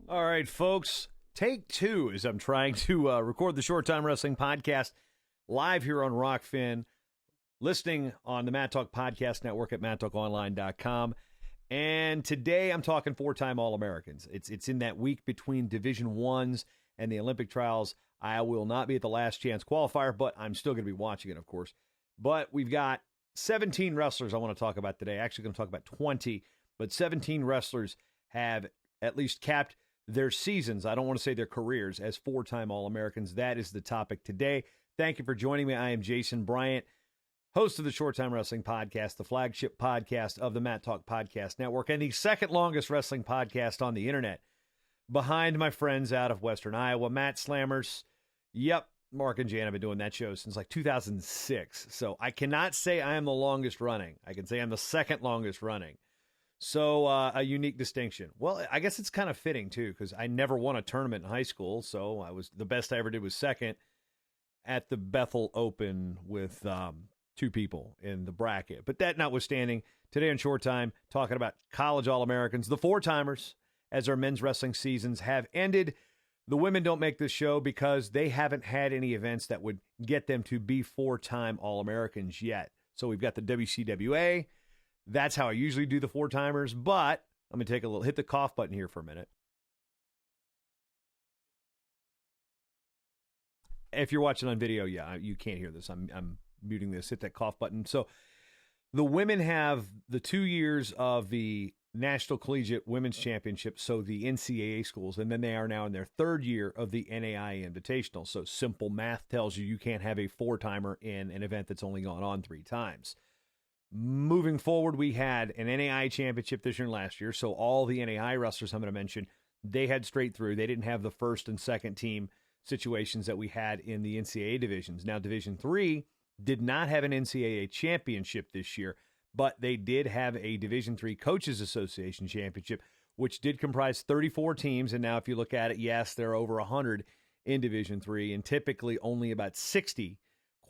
All right, folks, take two as I'm trying to record the Short Time Wrestling Podcast live here on Rockfin, listening on the Matt Talk Podcast Network at MattTalkOnline.com. And today I'm talking four-time All-Americans. It's in that week between Division I's and the Olympic trials. I will not be at the last chance qualifier, but I'm still going to be watching it, of course. But we've got 17 wrestlers I want to talk about today. Actually going to talk about 20, but 17 wrestlers have at least capped their seasons, I don't want to say their careers, as four-time All-Americans. That is the topic today. Thank you for joining me. I am Jason Bryant, host of the Short Time Wrestling Podcast, the flagship podcast of the Matt Talk Podcast Network, and the second longest wrestling podcast on the internet, behind my friends out of Western Iowa, Matt Slammers. Yep, Mark and Jan have been doing that show since like 2006. So I cannot say I am the longest running. I can say I'm the second longest running. So a unique distinction. Well, I guess it's kind of fitting, too, because I never won a tournament in high school. So the best I ever did was second at the Bethel Open with two people in the bracket. But that notwithstanding, today on Short Time, talking about college All-Americans, the four-timers, as our men's wrestling seasons have ended. The women don't make this show because they haven't had any events that would get them to be four-time All-Americans yet. So we've got the WCWA. That's how I usually do the four-timers, but I'm going to hit the cough button here for a minute. If you're watching on video, yeah, you can't hear this. I'm muting this. Hit that cough button. So the women have the 2 years of the National Collegiate Women's Championship, so the NCAA schools, and then they are now in their third year of the NAIA Invitational. So simple math tells you can't have a four-timer in an event that's only gone on three times. Moving forward, we had an NAIA championship this year and last year, so all the NAIA wrestlers I'm going to mention, they had straight through. They didn't have the first and second team situations that we had in the NCAA divisions. Now, Division III did not have an NCAA championship this year, but they did have a Division III Coaches Association championship, which did comprise 34 teams, and now if you look at it, yes, there are over 100 in Division III, and typically only about 60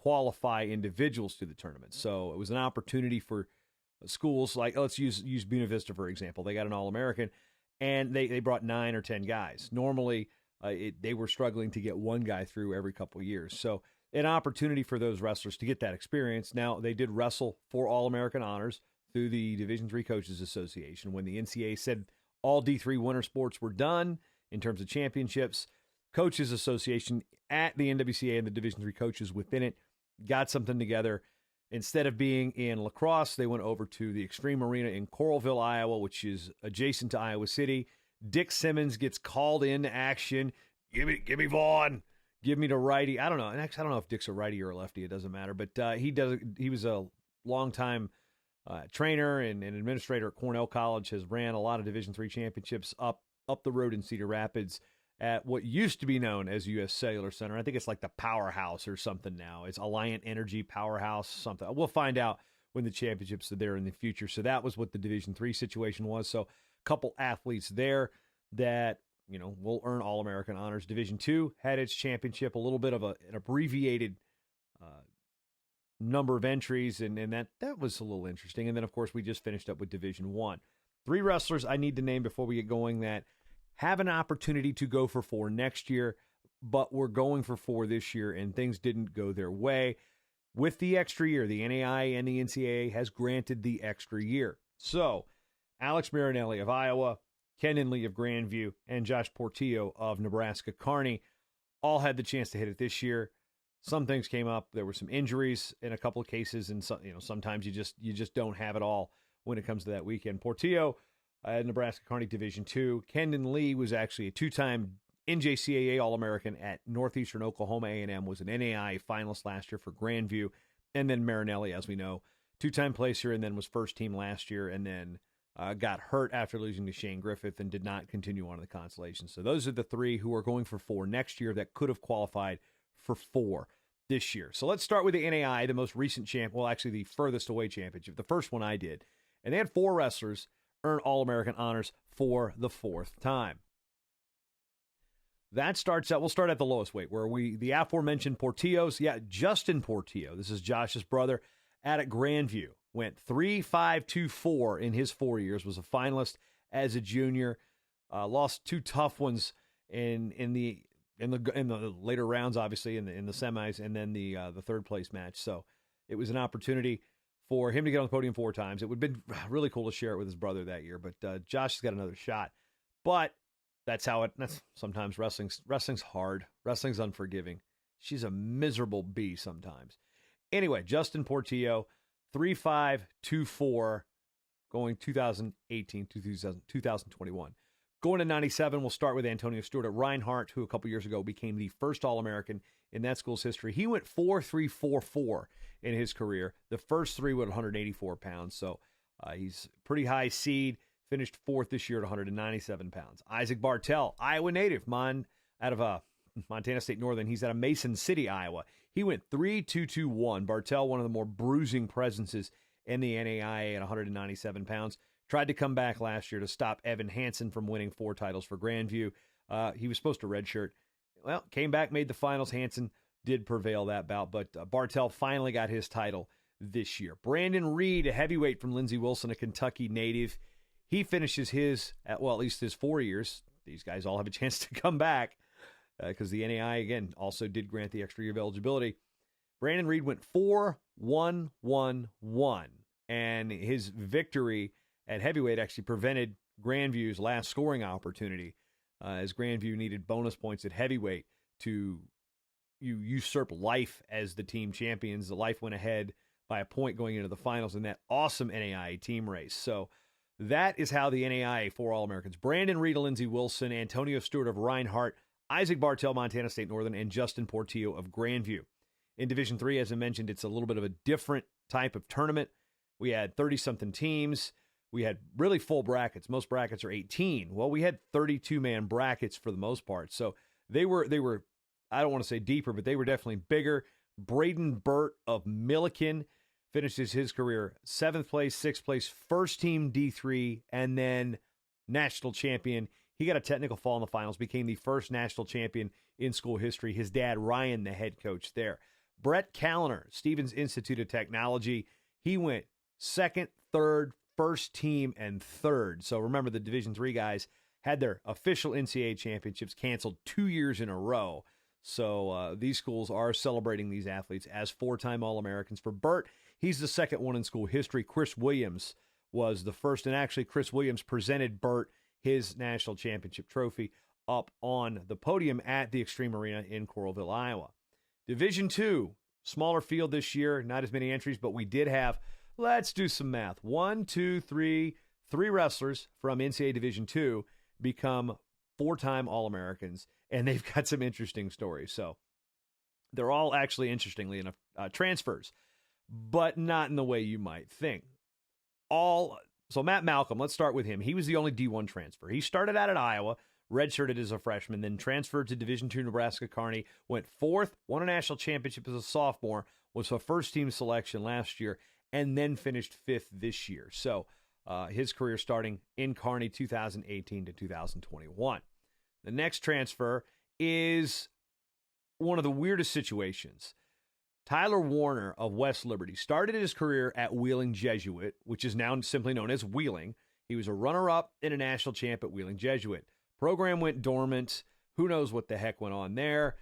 qualify individuals to the tournament. So it was an opportunity for schools like, let's use Buena Vista, for example. They got an All-American, and they brought 9 or 10 guys. Normally, they were struggling to get one guy through every couple of years. So an opportunity for those wrestlers to get that experience. Now, they did wrestle for All-American honors through the Division III Coaches Association. When the NCAA said all D3 winter sports were done in terms of championships, Coaches Association at the NWCA and the Division III coaches within it got something together. Instead of being in La Crosse, they went over to the Extreme Arena in Coralville, Iowa, which is adjacent to Iowa City. Dick Simmons gets called into action. Give me Vaughn. Give me the righty. I don't know. And actually, I don't know if Dick's a righty or a lefty. It doesn't matter. But he was a longtime trainer and administrator at Cornell College, has ran a lot of Division III championships up the road in Cedar Rapids at what used to be known as U.S. Cellular Center. I think it's like the Powerhouse or something now. It's Alliant Energy Powerhouse, something. We'll find out when the championships are there in the future. So that was what the Division III situation was. So a couple athletes there that, will earn All-American honors. Division II had its championship, a little bit of an abbreviated number of entries, and that was a little interesting. And then, of course, we just finished up with Division I. 3 wrestlers I need to name before we get going that have an opportunity to go for 4 next year, but we're going for 4 this year, and things didn't go their way. With the extra year, the NAIA and the NCAA has granted the extra year. So, Alex Marinelli of Iowa, Kendon Lee of Grandview, and Josh Portillo of Nebraska Kearney all had the chance to hit it this year. Some things came up. There were some injuries in a couple of cases, and sometimes you just don't have it all when it comes to that weekend. Portillo at Nebraska Kearney Division II. Kendon Lee was actually a 2-time NJCAA All-American at Northeastern Oklahoma A&M, was an NAIA finalist last year for Grandview. And then Marinelli, as we know, 2-time placer, and then was first team last year, and then got hurt after losing to Shane Griffith and did not continue on to the consolation. So those are the 3 who are going for 4 next year that could have qualified for 4 this year. So let's start with the NAIA, the most recent actually the furthest away championship, the first one I did. And they had 4 wrestlers earn All-American honors for the 4th time. That starts out, we'll start at the lowest weight, where the aforementioned Portillo's, Justin Portillo, this is Josh's brother, at Grandview, went 3.524 in his 4 years, was a finalist as a junior. Lost 2 tough ones in the later rounds, obviously in the semis, and then the third place match. So it was an opportunity for him to get on the podium 4 times. It would have been really cool to share it with his brother that year, but Josh has got another shot. But that's sometimes wrestling's hard. Wrestling's unforgiving. She's a miserable bee sometimes. Anyway, Justin Portillo, 3.524, going 2018 to 2021. Going to 97, we'll start with Antonio Stewart at Reinhardt, who a couple years ago became the first All-American in that school's history. He went 4.344 in his career. The first 3 with 184 pounds, so he's pretty high seed. Finished 4th this year at 197 pounds. Isaac Bartell, Iowa native, out of Montana State Northern. He's out of Mason City, Iowa. He went 3.221. Bartell, one of the more bruising presences in the NAIA at 197 pounds. Tried to come back last year to stop Evan Hansen from winning 4 titles for Grandview. He was supposed to redshirt. Well, came back, made the finals. Hansen did prevail that bout, but Bartell finally got his title this year. Brandon Reed, a heavyweight from Lindsey Wilson, a Kentucky native. He finishes at least his 4 years. These guys all have a chance to come back because the NAI, again, also did grant the extra year of eligibility. Brandon Reed went 4-1-1-1, and his victory at heavyweight actually prevented Grandview's last scoring opportunity, as Grandview needed bonus points at heavyweight to usurp Life as the team champions. The Life went ahead by a point going into the finals in that awesome NAIA team race. So that is how the NAIA 4 All-Americans, Brandon Reed of Lindsey Wilson, Antonio Stewart of Reinhardt, Isaac Bartell, Montana State Northern, and Justin Portillo of Grandview. In Division III, as I mentioned, it's a little bit of a different type of tournament. We had 30-something teams. We had really full brackets. Most brackets are 18. Well, we had 32-man brackets for the most part. So they were, I don't want to say deeper, but they were definitely bigger. Braden Burt of Milliken finishes his career 7th place, 6th place, first team D3, and then national champion. He got a technical fall in the finals, became the first national champion in school history. His dad, Ryan, the head coach there. Brett Callender, Stevens Institute of Technology. He went 2nd, 3rd, first team, and 3rd. So remember, the Division III guys had their official NCAA championships canceled 2 years in a row. So these schools are celebrating these athletes as 4-time All-Americans. For Burt, he's the second one in school history. Chris Williams was the first, and actually Chris Williams presented Burt his national championship trophy up on the podium at the Extreme Arena in Coralville, Iowa. Division II, smaller field this year, not as many entries, but we did have, let's do some math, 3 wrestlers from NCAA Division II become 4-time All-Americans, and they've got some interesting stories. So they're all actually, interestingly enough, transfers, but not in the way you might think. So Matt Malcolm, let's start with him. He was the only D1 transfer. He started out at Iowa, redshirted as a freshman, then transferred to Division II Nebraska Kearney, went 4th, won a national championship as a sophomore, was a first-team selection last year, and then finished 5th this year. So his career starting in Kearney 2018 to 2021. The next transfer is one of the weirdest situations. Tyler Warner of West Liberty started his career at Wheeling Jesuit, which is now simply known as Wheeling. He was a runner-up and a national champ at Wheeling Jesuit. Program went dormant. Who knows what the heck went on there?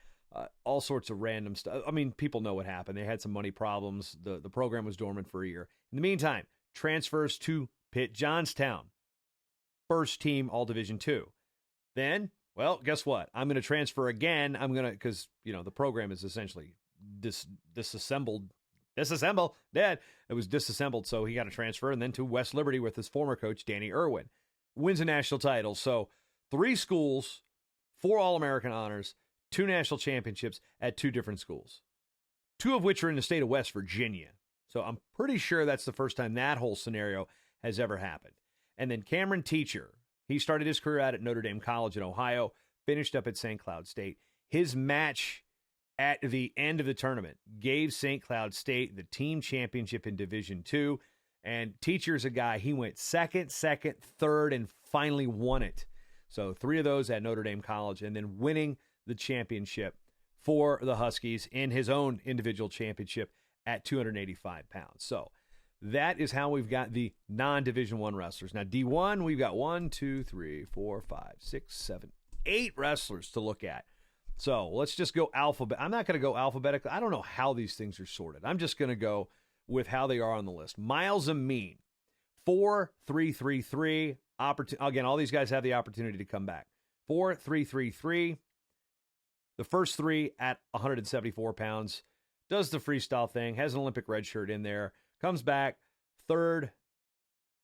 All sorts of random stuff. I mean, people know what happened. They had some money problems. The program was dormant for a year. In the meantime, transfers to Pitt Johnstown. First team All-Division II. Then, well, guess what? I'm going to transfer again. Because, the program is essentially disassembled. Dead. It was disassembled, so he got a transfer, and then to West Liberty with his former coach, Danny Irwin. Wins a national title. So 3 schools, 4 All-American honors, 2 national championships at 2 different schools, 2 of which are in the state of West Virginia. So I'm pretty sure that's the first time that whole scenario has ever happened. And then Cameron Teacher, he started his career out at Notre Dame College in Ohio, finished up at St. Cloud State. His match at the end of the tournament gave St. Cloud State the team championship in Division II. And Teacher's a guy, he went second, third, and finally won it. So 3 of those at Notre Dame College, and then winning the championship for the Huskies in his own individual championship at 285 pounds. So that is how we've got the non-Division I wrestlers. Now, D1, we've got 1, 2, 3, 4, 5, 6, 7, 8 wrestlers to look at. So let's just go alphabet. I'm not going to go alphabetically. I don't know how these things are sorted. I'm just going to go with how they are on the list. Miles Amin, 4-3-3-3. Again, all these guys have the opportunity to come back. 4-3-3-3. The first three at 174 pounds. Does the freestyle thing. Has an Olympic red shirt in there. Comes back third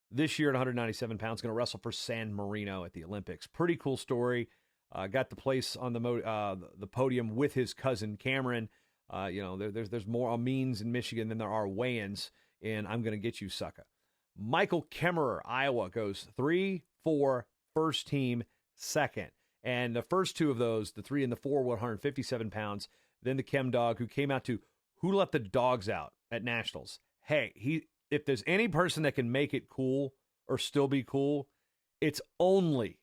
this year at 197 pounds. Going to wrestle for San Marino at the Olympics. Pretty cool story. Got the place on the podium with his cousin Cameron. There's more Amins in Michigan than there are weigh-ins, and I'm going to get you, sucker. Michael Kemmerer, Iowa, goes 3-4, first team, second. And the first two of those, the 3 and the 4, were 157 pounds. Then the Chem Dog, who came out to Who Let the Dogs Out at Nationals. Hey, if there's any person that can make it cool or still be cool, it's only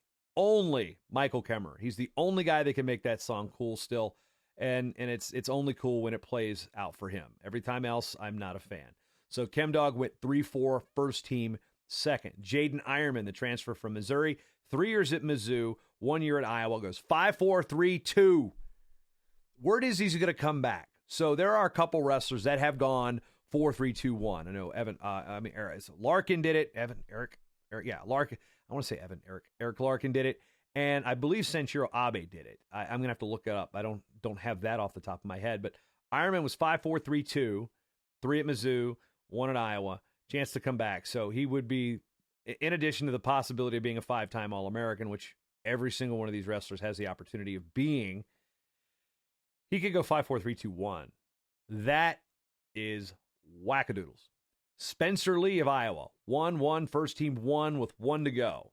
Michael Kemmerer. He's the only guy that can make that song cool still. And it's only cool when it plays out for him. Every time else, I'm not a fan. So Chem Dog went 3-4, first team, second. Jaden Ironman, the transfer from Missouri, 3 years at Mizzou, 1 year at Iowa, goes 5-4-3-2. Word is he's going to come back. So there are a couple wrestlers that have gone 4-3-2-1. I know Larkin did it. Larkin. I want to say Eric Larkin did it. And I believe Senshiro Abe did it. I'm going to have to look it up. I don't have that off the top of my head. But Ironman was 5-4-3-2, 3 at Mizzou, 1 at Iowa. Chance to come back. So he would be, in addition to the possibility of being a 5-time All-American, which every single one of these wrestlers has the opportunity of being, he could go 5-4-3-2-1. That is wackadoodles. Spencer Lee of Iowa, 1-1, first team 1 with 1 to go.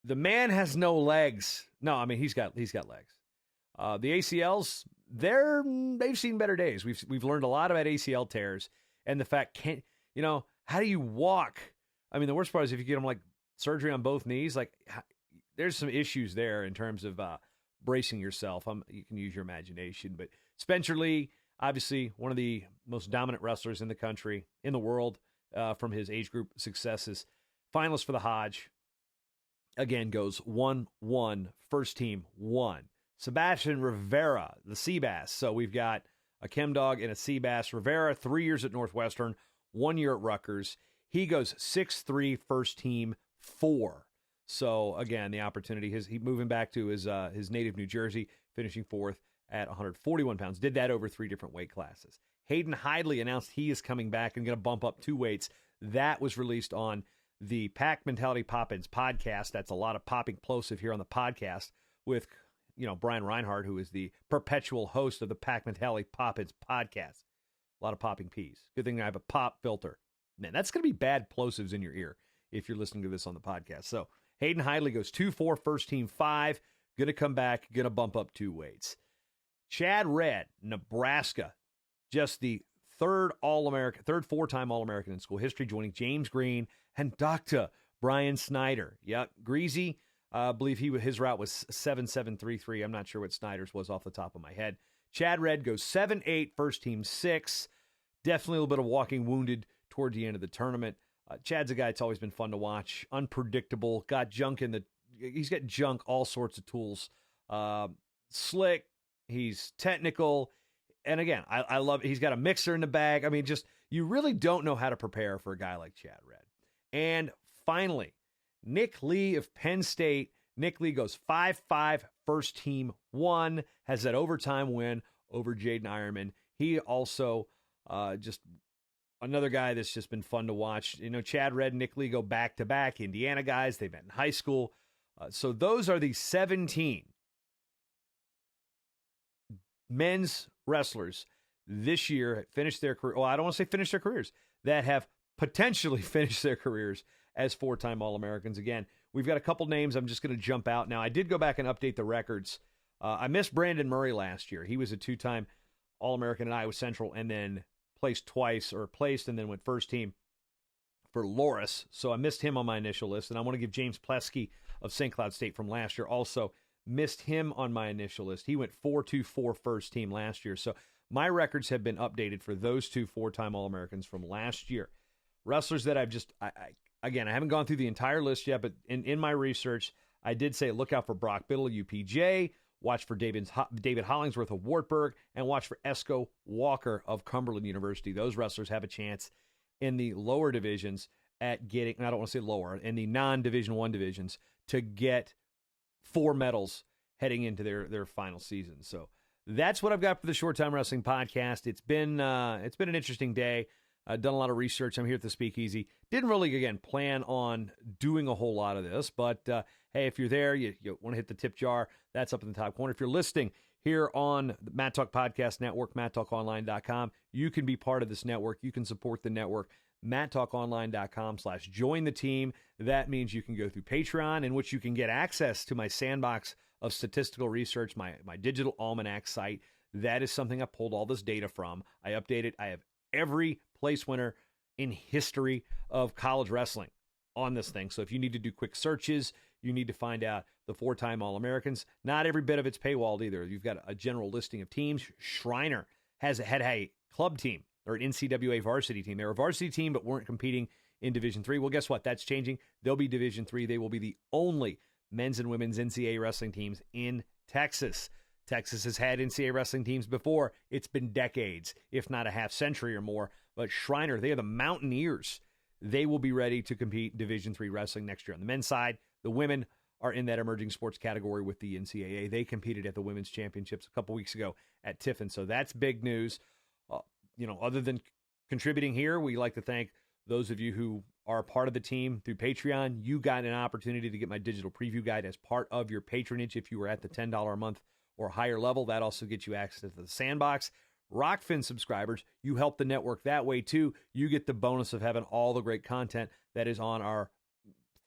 The man has no legs. No, I mean, he's got legs. The ACLs, they've seen better days. We've learned a lot about ACL tears and the fact, how do you walk? I mean, the worst part is if you get them like surgery on both knees, there's some issues there in terms of bracing yourself. You can use your imagination, but Spencer Lee, obviously one of the most dominant wrestlers in the country, in the world, from his age group successes. Finalist for the Hodge. Again, goes 1-1, first team 1. Sebastian Rivera, the Seabass. So we've got a Chem Dog and a Seabass. Rivera, 3 years at Northwestern, 1 year at Rutgers. He goes 6-3, first team 4. So again, the opportunity, he moving back to his native New Jersey, finishing 4th at 141 pounds. Did that over 3 different weight classes. Hayden Hidley announced he is coming back and going to bump up 2 weights. That was released on the Pack Mentality Pop-Ins podcast. That's a lot of popping plosive here on the podcast with, Brian Reinhardt, who is the perpetual host of the Pack Mentality Pop-Ins podcast. A lot of popping peas. Good thing I have a pop filter. Man, that's going to be bad plosives in your ear if you're listening to this on the podcast. So Hayden Hidley goes 2-4, first team 5. Going to come back, going to bump up 2 weights. Chad Redd, Nebraska, just the third 4-time All-American in school history, joining James Green and Dr. Brian Snyder. Yep, Greasy, I believe his route was 7-7-3-3. I'm not sure what Snyder's was off the top of my head. Chad Redd goes 7-8, first team 6. Definitely a little bit of walking wounded toward the end of the tournament. Chad's a guy that's always been fun to watch. Unpredictable. He's got junk, all sorts of tools. Slick. He's technical. And again, I love it. He's got a mixer in the bag. I mean, you really don't know how to prepare for a guy like Chad Redd. And finally, Nick Lee of Penn State. Nick Lee goes 5-5, first team 1, has that overtime win over Jaden Ironman. He also just another guy that's just been fun to watch. Chad Redd and Nick Lee go back-to-back. Indiana guys, they met in high school. So those are the 17 men's wrestlers this year finished their career. Well, I don't want to say finish their careers, that have potentially finished their careers as 4-time All-Americans. Again, we've got a couple names. I'm just going to jump out. Now, I did go back and update the records. I missed Brandon Murray last year. He was a 2-time All-American at Iowa Central and then placed and then went first team for Loras. So I missed him on my initial list. And I want to give James Plesky of St. Cloud State from last year also missed him on my initial list. He went 4-2-4 first team last year. So my records have been updated for those 2 4-time All-Americans from last year. wrestlers that I've just, again, I haven't gone through the entire list yet, but in my research, I did say look out for Brock Biddle, UPJ, watch for David Hollingsworth of Wartburg, and watch for Esco Walker of Cumberland University. Those wrestlers have a chance in the lower divisions at getting, I don't want to say lower, in the non-Division I divisions to get 4 medals heading into their final season. So that's what I've got for the Short Time Wrestling Podcast. It's been an interesting day. I've done a lot of research. I'm here at the Speakeasy. Didn't really, again, plan on doing a whole lot of this, but hey, if you're there, you want to hit the tip jar, that's up in the top corner. If you're listening here on the Matt Talk Podcast Network, MattTalkOnline.com, you can be part of this network. You can support the network, MattTalkOnline.com/join the team. That means you can go through Patreon, in which you can get access to my sandbox of statistical research, my digital almanac site. That is something I pulled all this data from. I update it. I have every place winner in history of college wrestling on this thing. So if you need to do quick searches, you need to find out the 4-time All-Americans. Not every bit of it's paywalled either. You've got a general listing of teams. Shriner had a club team or an NCAA varsity team. They were a varsity team but weren't competing in Division III. Well, guess what? That's changing. They'll be Division III. They will be the only men's and women's NCAA wrestling teams in Texas. Texas has had NCAA wrestling teams before. It's been decades, if not a half century or more. But Shriner, they are the Mountaineers. They will be ready to compete Division III wrestling next year. On the men's side, the women are in that emerging sports category with the NCAA. They competed at the Women's Championships a couple weeks ago at Tiffin. So that's big news. Other than contributing here, we like to thank those of you who are a part of the team through Patreon. You got an opportunity to get my digital preview guide as part of your patronage if you were at the $10 a month or higher level. That also gets you access to the sandbox. Rockfin subscribers, you help the network that way too. You get the bonus of having all the great content that is on our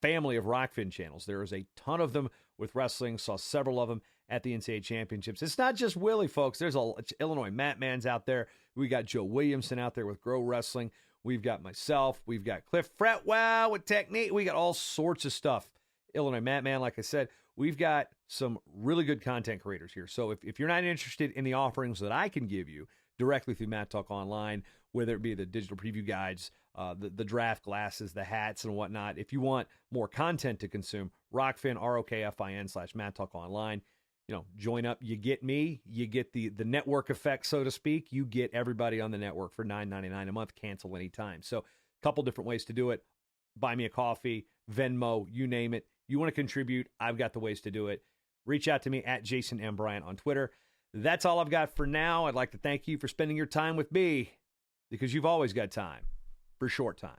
family of Rockfin channels. There is a ton of them with wrestling. Saw several of them at the NCAA championships. It's not just Willie, folks. There's Illinois Matt Man's out there. We got Joe Williamson out there with Grow Wrestling. We've got myself. We've got Cliff Fretwell with Technique. We got all sorts of stuff. Illinois Matt Man, like I said, we've got some really good content creators here. So if you're not interested in the offerings that I can give you directly through Matt Talk Online, whether it be the digital preview guides, the draft glasses, the hats, and whatnot, if you want more content to consume, Rockfin, ROKFIN/Matt Talk Online. Join up. You get me. You get the network effect, so to speak. You get everybody on the network for $9.99 a month. Cancel anytime. So a couple different ways to do it. Buy me a coffee, Venmo, you name it. You want to contribute, I've got the ways to do it. Reach out to me at Jason M. Bryant on Twitter. That's all I've got for now. I'd like to thank you for spending your time with me because you've always got time for Short Time.